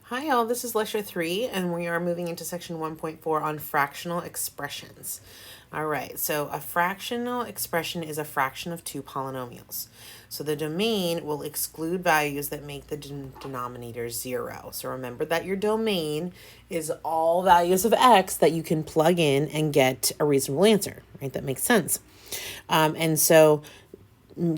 Hi all, this is lecture 3 and we are moving into section 1.4 on fractional expressions. All right, so a fractional expression is a fraction of two polynomials. So the domain will exclude values that make the denominator 0. So remember that your domain is all values of x that you can plug in and get a reasonable answer, right? That makes sense. And so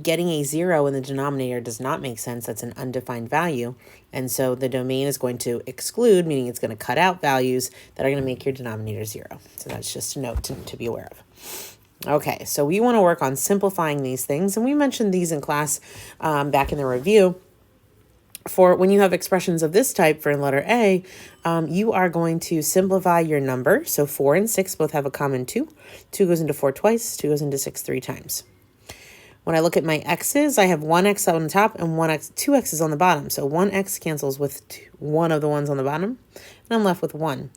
getting a 0 in the denominator does not make sense. That's an undefined value. And so the domain is going to exclude, meaning it's going to cut out values that are going to make your denominator 0. So that's just a note to be aware of. Okay, so we want to work on simplifying these things. And we mentioned these in class back in the review. For when you have expressions of this type for letter A, you are going to simplify your number. So 4 and 6 both have a common 2. 2 goes into 4 twice, 2 goes into 6 3 times. When I look at my x's, I have one x on the top and two x's on the bottom. So one x cancels with one of the ones on the bottom, and I'm left with 1.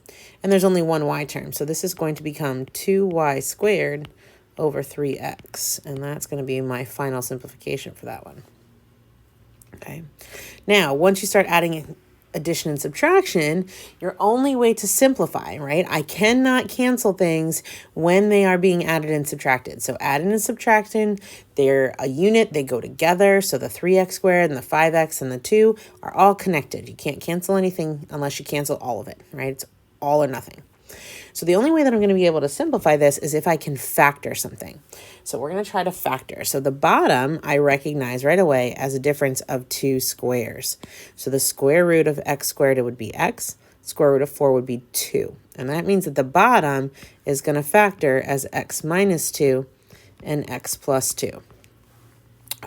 And there's only one y term, so this is going to become 2y squared over 3x. And that's going to be my final simplification for that one. Okay. Now, once you start adding addition and subtraction, your only way to simplify, right? I cannot cancel things when they are being added and subtracted. So adding and subtracting, they're a unit, they go together. So the 3x squared and the 5x and the 2 are all connected. You can't cancel anything unless you cancel all of it, right? It's all or nothing. So the only way that I'm going to be able to simplify this is if I can factor something. So we're going to try to factor. So the bottom I recognize right away as a difference of 2 squares. So the square root of x squared, it would be x. Square root of 4 would be 2. And that means that the bottom is going to factor as x minus 2 and x plus 2.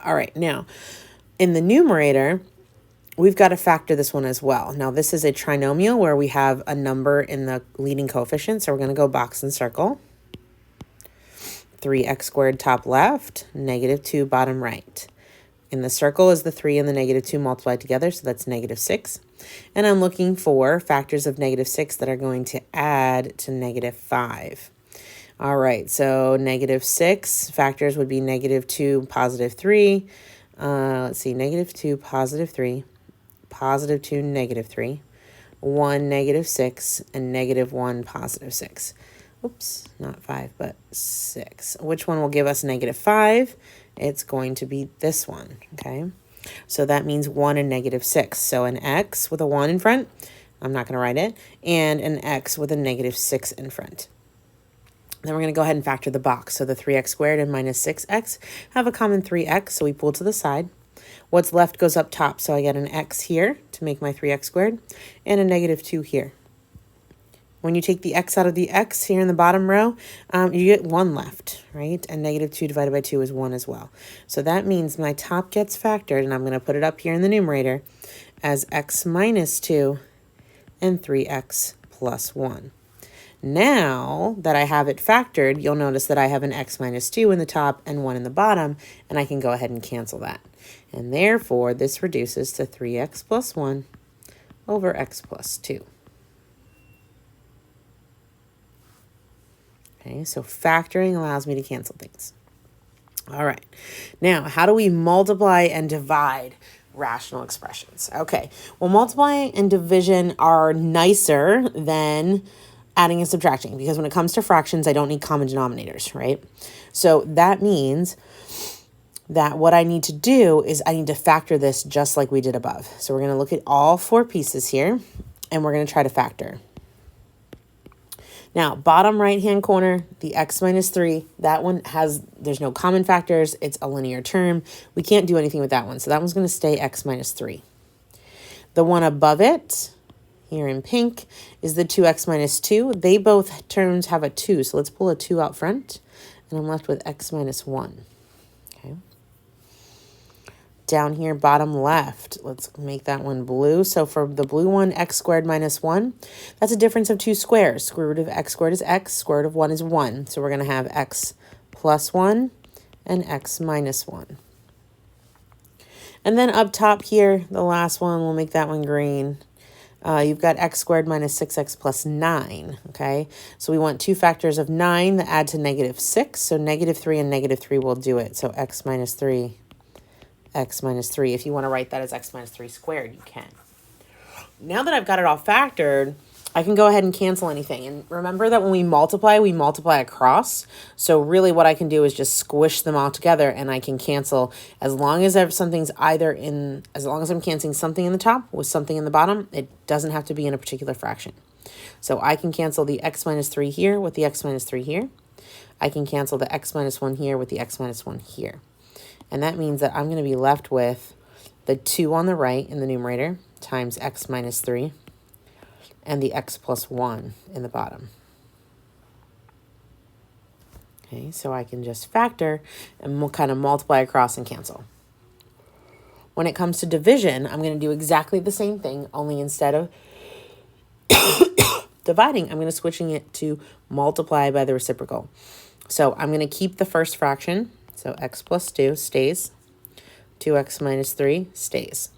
All right, now in the numerator, we've got to factor this one as well. Now, this is a trinomial where we have a number in the leading coefficient. So we're going to go box and circle. 3x squared top left, negative 2 bottom right. In the circle is the 3 and the negative 2 multiplied together, so that's negative 6. And I'm looking for factors of negative 6 that are going to add to negative 5. All right, so negative 6 factors would be negative 2, positive 3. Let's see, negative 2, positive 3. Positive 2, negative 3, 1, negative 6, and negative 1, positive 6. Oops, not 5, but 6. Which one will give us negative 5? It's going to be this one, okay? So that means 1 and negative 6. So an x with a 1 in front, I'm not going to write it, and an x with a negative 6 in front. Then we're going to go ahead and factor the box. So the 3x squared and minus 6x have a common 3x, so we pull to the side. What's left goes up top, so I get an x here to make my 3x squared and a negative 2 here. When you take the x out of the x here in the bottom row, you get 1 left, right? And negative 2 divided by 2 is 1 as well. So that means my top gets factored, and I'm going to put it up here in the numerator as x minus 2 and 3x plus 1. Now that I have it factored, you'll notice that I have an x minus 2 in the top and 1 in the bottom, and I can go ahead and cancel that. And therefore, this reduces to 3x plus 1 over x plus 2. Okay, so factoring allows me to cancel things. All right, now how do we multiply and divide rational expressions? Okay, well, multiplying and division are nicer than adding and subtracting because when it comes to fractions, I don't need common denominators, right? So that means that what I need to do is I need to factor this just like we did above. So we're going to look at all 4 pieces here, and we're going to try to factor. Now, bottom right-hand corner, the x minus 3, that one there's no common factors. It's a linear term. We can't do anything with that one. So that one's going to stay x minus 3. The one above it, here in pink, is the 2x minus 2. They both terms have a 2, so let's pull a 2 out front, and I'm left with x minus 1. Okay. Down here, bottom left, let's make that one blue. So for the blue one, x squared minus 1, that's a difference of 2 squares. Square root of x squared is x, square root of 1 is 1. So we're going to have x plus 1 and x minus 1. And then up top here, the last one, we'll make that one green. You've got x squared minus 6x plus 9, okay? So we want 2 factors of 9 that add to negative 6. So negative 3 and negative 3 will do it. So x minus 3, x minus 3. If you want to write that as x minus 3 squared, you can. Now that I've got it all factored, I can go ahead and cancel anything. And remember that when we multiply across. So really what I can do is just squish them all together and I can cancel as long as something's as long as I'm canceling something in the top with something in the bottom, it doesn't have to be in a particular fraction. So I can cancel the x minus 3 here with the x minus 3 here. I can cancel the x minus 1 here with the x minus 1 here. And that means that I'm going to be left with the 2 on the right in the numerator times x minus 3 and the x plus 1 in the bottom. Okay, so I can just factor and we'll kind of multiply across and cancel. When it comes to division, I'm going to do exactly the same thing, only instead of dividing, I'm going to switching it to multiply by the reciprocal. So I'm going to keep the first fraction. So x plus 2 stays. 2x minus 3 stays.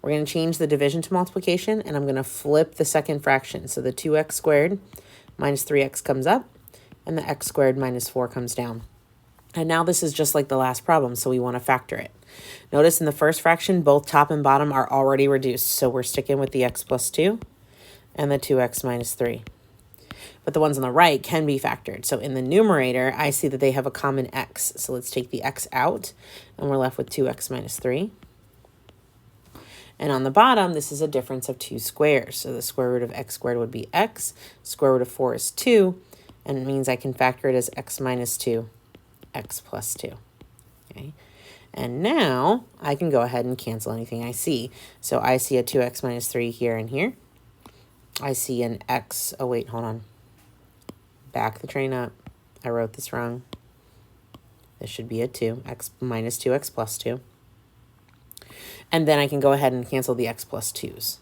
We're going to change the division to multiplication, and I'm going to flip the second fraction. So the 2x squared minus 3x comes up, and the x squared minus 4 comes down. And now this is just like the last problem, so we want to factor it. Notice in the first fraction, both top and bottom are already reduced. So we're sticking with the x plus 2 and the 2x minus 3. But the ones on the right can be factored. So in the numerator, I see that they have a common x. So let's take the x out, and we're left with 2x minus 3. And on the bottom, this is a difference of 2 squares. So the square root of x squared would be x. Square root of 4 is 2. And it means I can factor it as x minus 2, x plus 2. Okay. And now I can go ahead and cancel anything I see. So I see a 2x minus 3 here and here. I see an x. Oh, wait, hold on. Back the train up. I wrote this wrong. This should be a 2. X minus 2x plus 2. And then I can go ahead and cancel the x plus 2's.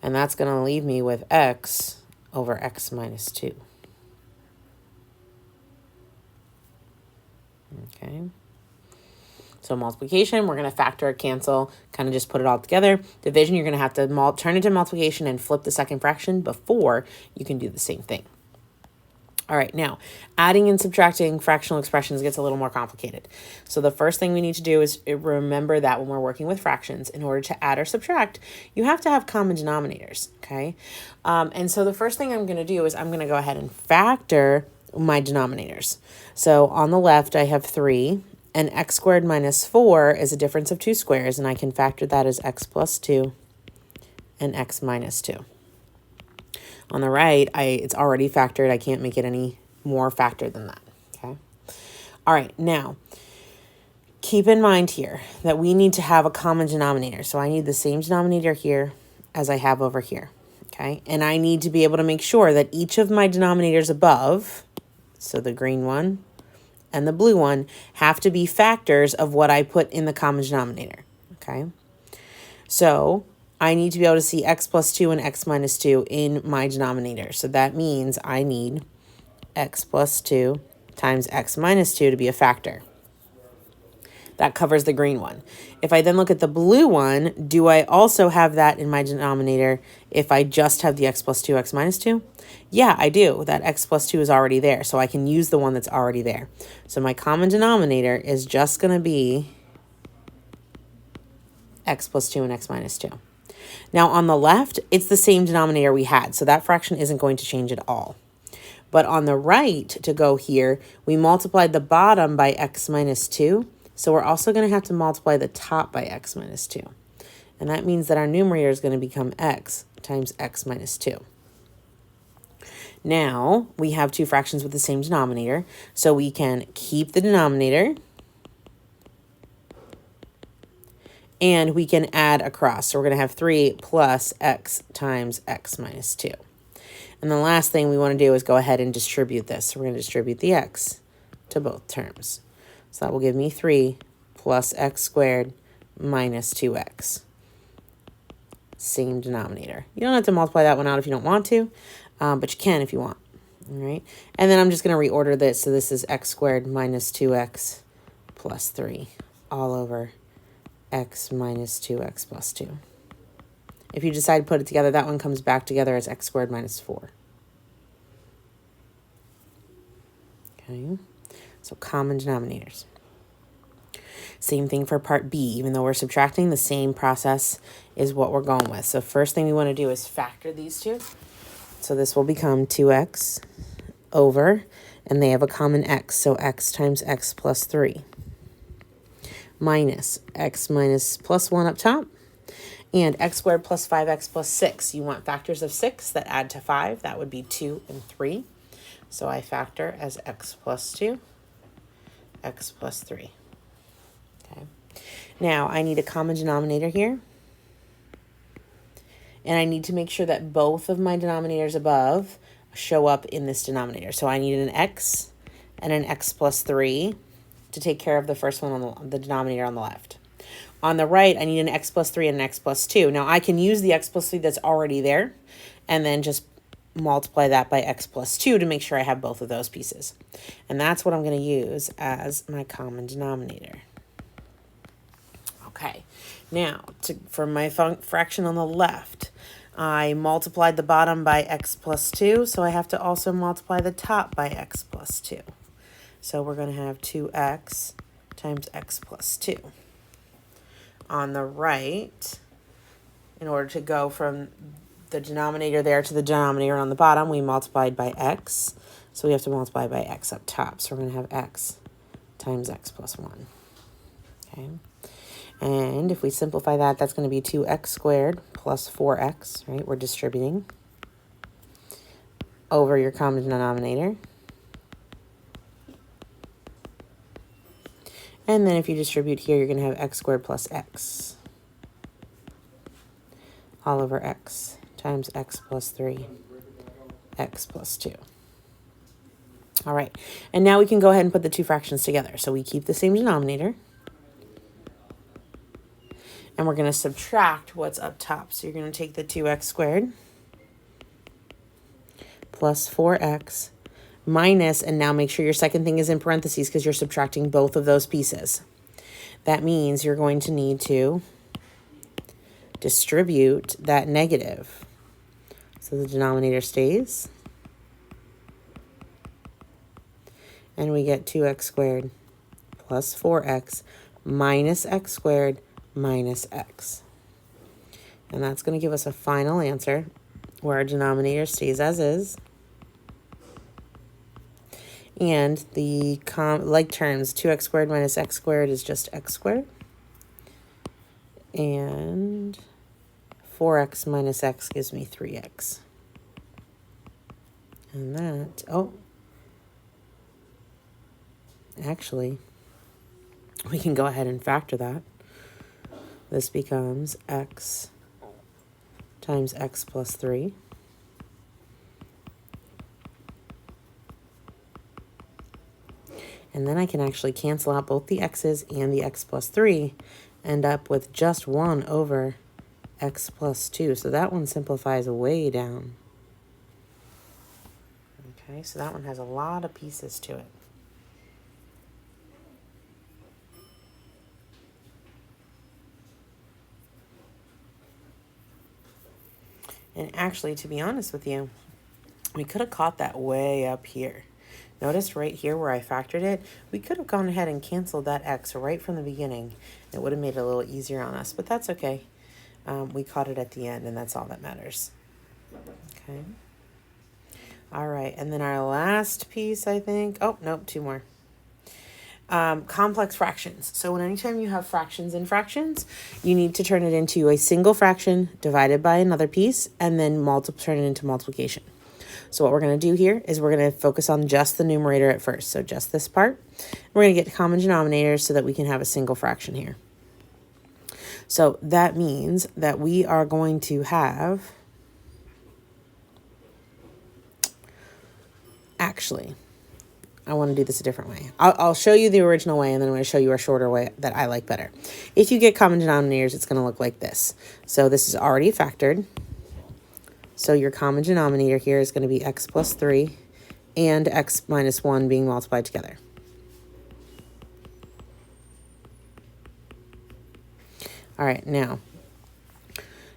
And that's going to leave me with x over x minus 2. Okay. So multiplication, we're going to factor or cancel, kind of just put it all together. Division, you're going to have to turn it to multiplication and flip the second fraction before you can do the same thing. All right, now, adding and subtracting fractional expressions gets a little more complicated. So the first thing we need to do is remember that when we're working with fractions, in order to add or subtract, you have to have common denominators, okay? And so the first thing I'm going to do is I'm going to go ahead and factor my denominators. So on the left, I have 3, and x squared minus 4 is a difference of 2 squares, and I can factor that as x plus 2 and x minus 2. On the right, it's already factored. I can't make it any more factored than that, okay? All right, now, keep in mind here that we need to have a common denominator. So I need the same denominator here as I have over here, okay? And I need to be able to make sure that each of my denominators above, so the green one and the blue one, have to be factors of what I put in the common denominator, okay? So I need to be able to see x plus 2 and x minus 2 in my denominator. So that means I need x plus 2 times x minus 2 to be a factor. That covers the green one. If I then look at the blue one, do I also have that in my denominator if I just have the x plus 2, x minus 2? Yeah, I do. That x plus 2 is already there, so I can use the one that's already there. So my common denominator is just going to be x plus 2 and x minus 2. Now on the left, it's the same denominator we had, so that fraction isn't going to change at all. But on the right, to go here, we multiplied the bottom by x minus 2, so we're also going to have to multiply the top by x minus 2. And that means that our numerator is going to become x times x minus 2. Now, we have two fractions with the same denominator, so we can keep the denominator, and we can add across. So we're going to have 3 plus x times x minus 2. And the last thing we want to do is go ahead and distribute this. So we're going to distribute the x to both terms. So that will give me 3 plus x squared minus 2x. Same denominator. You don't have to multiply that one out if you don't want to, but you can if you want. All right. And then I'm just going to reorder this. So this is x squared minus 2x plus 3 all over x minus 2x plus 2. If you decide to put it together, that one comes back together as x squared minus 4. Okay, so common denominators. Same thing for part B. Even though we're subtracting, the same process is what we're going with. So first thing we want to do is factor these two. So this will become 2x over, and they have a common x, so x times x plus 3 minus x minus plus 1 up top, and x squared plus 5x plus 6. You want factors of 6 that add to 5. That would be 2 and 3. So I factor as x plus 2, x plus 3. Okay. Now I need a common denominator here. And I need to make sure that both of my denominators above show up in this denominator. So I need an x and an x plus 3 to take care of the first one on the denominator on the left. On the right, I need an x plus 3 and an x plus 2. Now, I can use the x plus 3 that's already there and then just multiply that by x plus 2 to make sure I have both of those pieces. And that's what I'm going to use as my common denominator. Okay, now for my fraction on the left, I multiplied the bottom by x plus 2, so I have to also multiply the top by x plus 2. So we're going to have 2x times x plus 2. On the right, in order to go from the denominator there to the denominator on the bottom, we multiplied by x, so we have to multiply by x up top. So we're going to have x times x plus 1. Okay. And if we simplify that, that's going to be 2x squared plus 4x, right? We're distributing over your common denominator. And then if you distribute here, you're going to have x squared plus x all over x times x plus 3, x plus 2. All right. And now we can go ahead and put the two fractions together. So we keep the same denominator. And we're going to subtract what's up top. So you're going to take the 2x squared plus 4x minus, and now make sure your second thing is in parentheses because you're subtracting both of those pieces. That means you're going to need to distribute that negative. So the denominator stays. And we get 2x squared plus 4x minus x squared minus x. And that's going to give us a final answer where our denominator stays as is. And the like terms, 2x squared minus x squared is just x squared. And 4x minus x gives me 3x. And that, actually, we can go ahead and factor that. This becomes x times x plus 3 and then I can actually cancel out both the x's and the x plus 3, end up with just 1 over x plus 2. So that one simplifies way down. Okay, so that one has a lot of pieces to it. And actually, to be honest with you, we could have caught that way up here. Notice right here where I factored it, we could have gone ahead and canceled that x right from the beginning. It would have made it a little easier on us, but that's okay. We caught it at the end, and that's all that matters. Okay. All right, and then our last piece, I think. Oh, nope, 2 more. Complex fractions. So anytime you have fractions and fractions, you need to turn it into a single fraction divided by another piece and then turn it into multiplication. So what we're going to do here is we're going to focus on just the numerator at first. So just this part. We're going to get common denominators so that we can have a single fraction here. So that means that we are going to have, actually, I want to do this a different way. I'll show you the original way, and then I'm going to show you a shorter way that I like better. If you get common denominators, it's going to look like this. So this is already factored. So your common denominator here is going to be x plus 3 and x minus 1 being multiplied together. All right, now,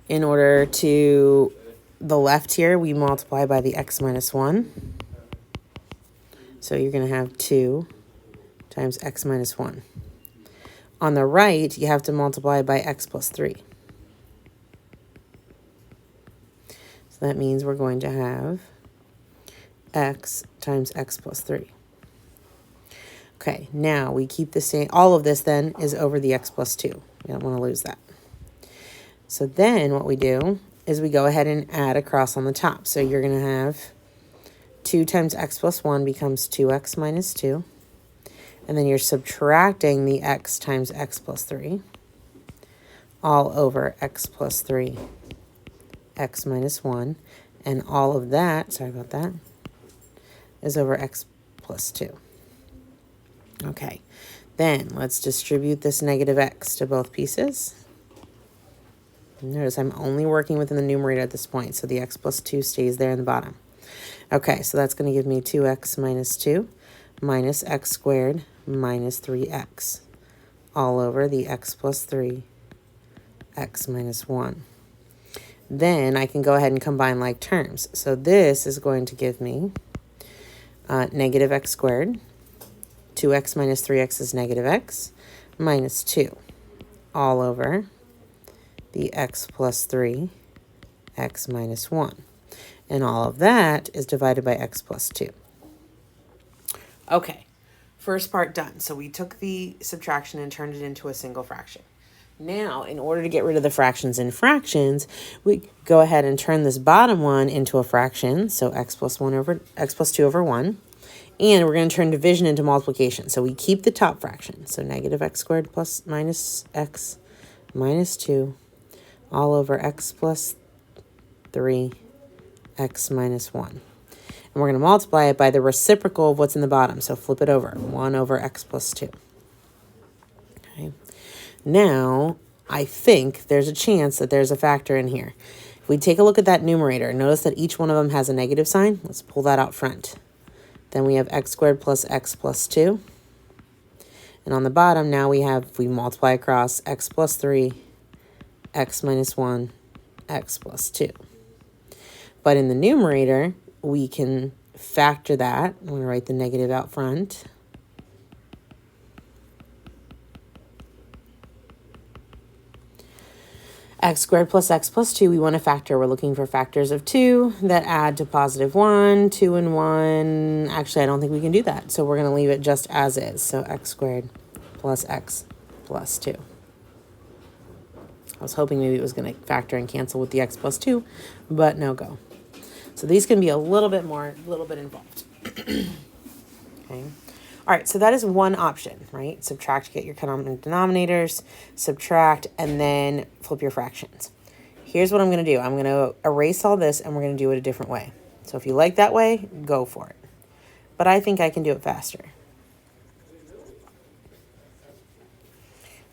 in order to the left here, we multiply by the x minus 1. So you're going to have 2 times x minus 1 On the right, you have to multiply by x plus 3. So that means we're going to have x times x plus 3. Okay, now we keep the same. All of this then is over the x plus 2. We don't want to lose that. So then what we do is we go ahead and add across on the top. So you're going to have 2 times x plus 1 becomes 2x minus 2. And then you're subtracting the x times x plus 3 all over x plus 3, x minus 1. And all of that, sorry about that, is over x plus 2. Okay, then let's distribute this negative x to both pieces. Notice I'm only working within the numerator at this point, so the x plus 2 stays there in the bottom. Okay, so that's going to give me 2x minus 2 minus x squared minus 3x all over the x plus 3, x minus 1. Then I can go ahead and combine like terms. So this is going to give me negative x squared. 2x minus 3x is negative x minus 2 all over the x plus 3, x minus 1. And all of that is divided by x plus 2. Okay, first part done. So we took the subtraction and turned it into a single fraction. Now, in order to get rid of the fractions in fractions, we go ahead and turn this bottom one into a fraction. So x plus 2 over 1. And we're going to turn division into multiplication. So we keep the top fraction. So negative x squared plus minus x minus 2 all over x plus 3, x minus 1. And we're going to multiply it by the reciprocal of what's in the bottom. So flip it over, 1 over x plus 2. Okay. Now, I think there's a chance that there's a factor in here. If we take a look at that numerator, notice that each one of them has a negative sign. Let's pull that out front. Then we have x squared plus x plus 2. And on the bottom, now we multiply across x plus 3, x minus 1, x plus 2. But in the numerator, we can factor that. I'm going to write the negative out front. X squared plus x plus 2, we want to factor. We're looking for factors of 2 that add to positive 1, 2 and 1. Actually, I don't think we can do that. So we're going to leave it just as is. So x squared plus x plus 2. I was hoping maybe it was going to factor and cancel with the x plus 2, but no go. So these can be a little bit involved. Okay. All right, so that is one option, right? Subtract, get your common denominators, subtract, and then flip your fractions. Here's what I'm going to do. I'm going to erase all this, and we're going to do it a different way. So if you like that way, go for it. But I think I can do it faster.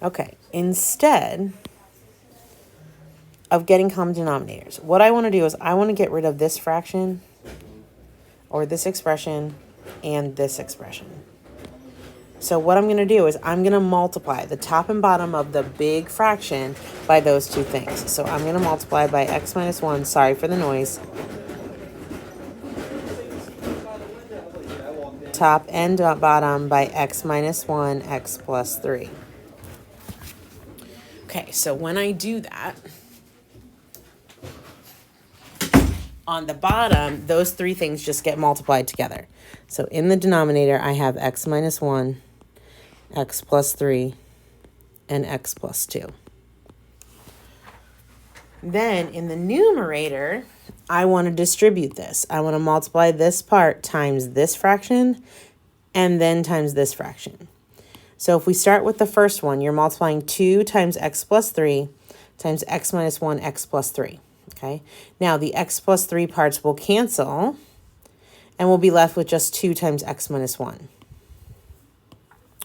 Okay, instead of getting common denominators, what I want to do is I want to get rid of this fraction, or this expression, and this expression. So what I'm going to do is I'm going to multiply the top and bottom of the big fraction by those two things. So I'm going to multiply by x minus 1. Sorry for the noise. Top and bottom by x minus 1, x plus 3. Okay, so when I do that, on the bottom, those three things just get multiplied together. So in the denominator, I have x minus 1, x plus 3, and x plus 2. Then in the numerator, I want to distribute this. I want to multiply this part times this fraction and then times this fraction. So if we start with the first one, you're multiplying 2 times x plus 3 times x minus 1, x plus 3. Okay, now the x plus 3 parts will cancel, and we'll be left with just 2 times x minus 1.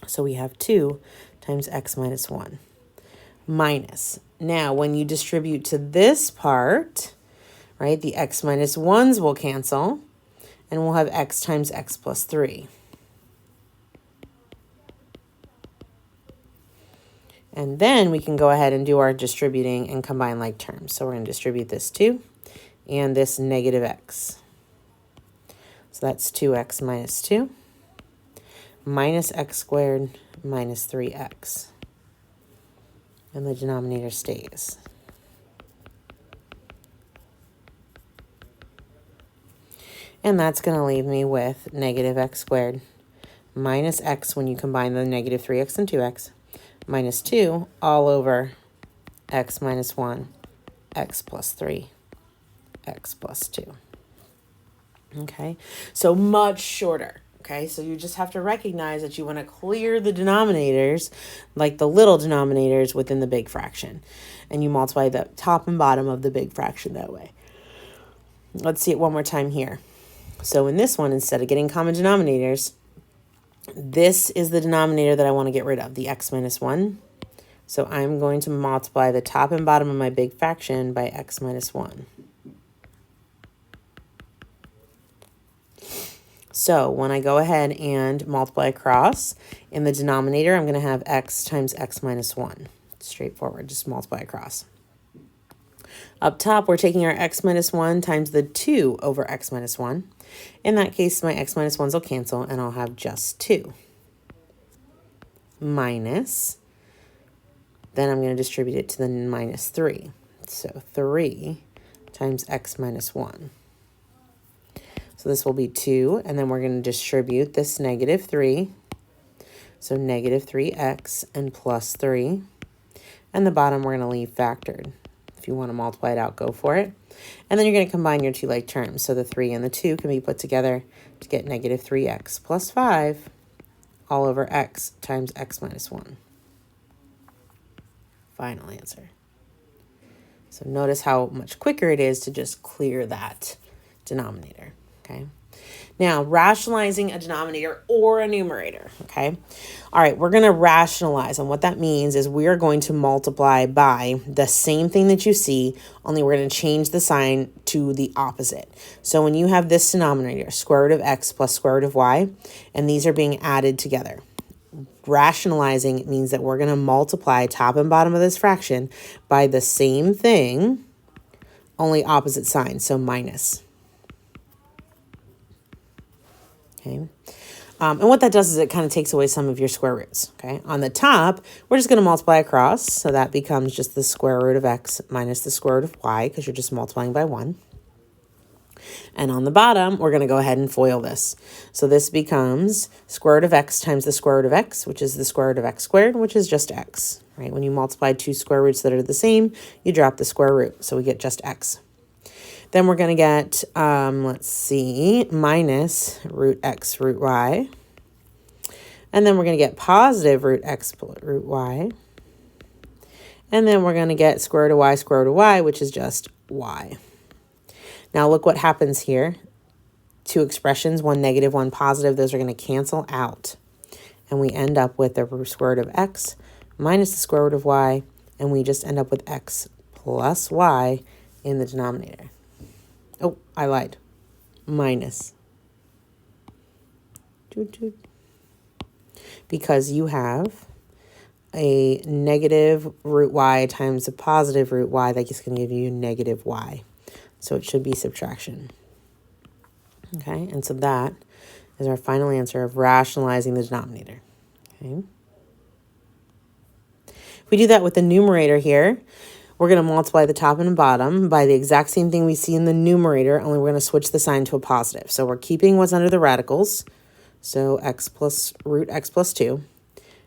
So we have 2 times x minus 1 minus. Now, when you distribute to this part, right, the x minus 1s will cancel, and we'll have x times x plus 3. And then we can go ahead and do our distributing and combine like terms. So we're going to distribute this 2 and this negative x. So that's 2x minus 2 minus x squared minus 3x. and the denominator stays. And that's going to leave me with negative x squared minus x when you combine the negative 3x and 2x minus 2 all over x minus 1, x plus 3, x plus 2. Okay, so much shorter. Okay, so you just have to recognize that you want to clear the denominators, like the little denominators within the big fraction. And you multiply the top and bottom of the big fraction that way. Let's see it one more time here. So in this one, instead of getting common denominators, this is the denominator that I want to get rid of, the x minus 1. So I'm going to multiply the top and bottom of my big fraction by x minus 1. So when I go ahead and multiply across, in the denominator, I'm going to have x times x minus 1. Straightforward, just multiply across. Up top, we're taking our x minus 1 times the 2 over x minus 1. In that case, my x minus 1s will cancel, and I'll have just 2. Minus, then I'm going to distribute it to the minus 3. So 3 times x minus 1. So this will be 2, and then we're going to distribute this negative 3. So negative 3x and plus 3. And the bottom we're going to leave factored. If you want to multiply it out, go for it. And then you're going to combine your two like terms. So the 3 and the 2 can be put together to get negative 3x plus 5 all over x times x minus 1. Final answer. So notice how much quicker it is to just clear that denominator. Okay. Now, rationalizing a denominator or a numerator, okay? All right, we're going to rationalize, and what that means is we are going to multiply by the same thing that you see, only we're going to change the sign to the opposite. So when you have this denominator, square root of x plus square root of y, and these are being added together, rationalizing means that we're going to multiply top and bottom of this fraction by the same thing, only opposite sign, so minus. Okay. And what that does is it kind of takes away some of your square roots. Okay. On the top, we're just going to multiply across. So that becomes just the square root of x minus the square root of y, because you're just multiplying by 1. And on the bottom, we're going to go ahead and FOIL this. So this becomes square root of x times the square root of x, which is the square root of x squared, which is just x. Right? When you multiply two square roots that are the same, you drop the square root. So we get just x. Then we're going to get, let's see, minus root x root y. And then we're going to get positive root x root y. And then we're going to get square root of y, which is just y. Now look what happens here. Two expressions, one negative, one positive, those are going to cancel out. And we end up with the square root of x minus the square root of y. And we just end up with x plus y in the denominator. Oh, I lied. Minus. Because you have a negative root y times a positive root y, that is going to give you negative y. So it should be subtraction. Okay, and so that is our final answer of rationalizing the denominator. Okay. If we do that with the numerator here, we're going to multiply the top and bottom by the exact same thing we see in the numerator, only we're going to switch the sign to a positive. So we're keeping what's under the radicals. So x plus 2,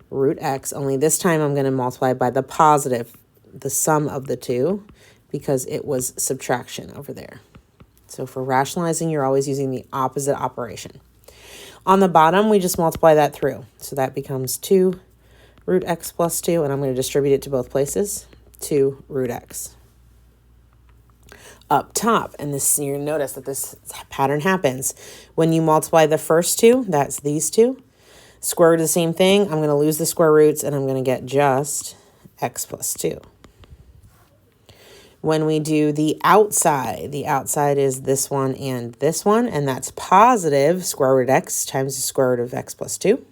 root x, only this time I'm going to multiply by the positive, the sum of the two, because it was subtraction over there. So for rationalizing, you're always using the opposite operation. On the bottom, we just multiply that through. So that becomes 2 root x plus 2, and I'm going to distribute it to both places. 2 root x. Up top, and this, you notice that this pattern happens when you multiply the first two, that's these two, square root of the same thing, I'm going to lose the square roots and I'm going to get just x plus 2. When we do the outside is this one, and that's positive square root of x times the square root of x plus 2.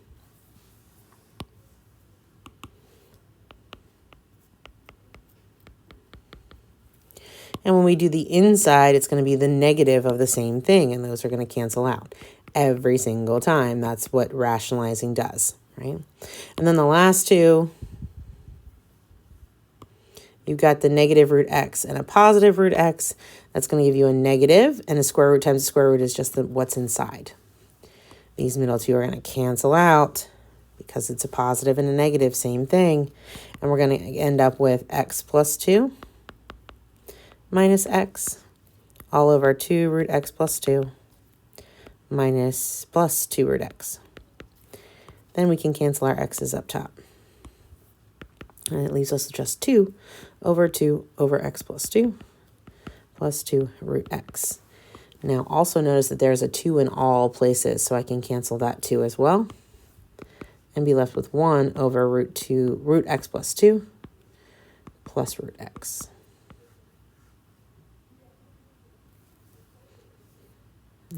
And when we do the inside, it's going to be the negative of the same thing, and those are going to cancel out every single time. That's what rationalizing does, right? And then the last two You've got the negative root x and a positive root x. That's going to give you a negative, and a square root times the square root is just what's inside. These middle two are going to cancel out because it's a positive and a negative, same thing. And we're going to end up with x plus 2 minus x all over 2 root x plus 2 minus plus 2 root x. Then we can cancel our x's up top. And it leaves us just 2 over x plus 2 root x. Now also notice that there's a 2 in all places, so I can cancel that 2 as well and be left with 1 over root x plus 2 plus root x.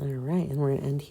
All right, and we're going to end here.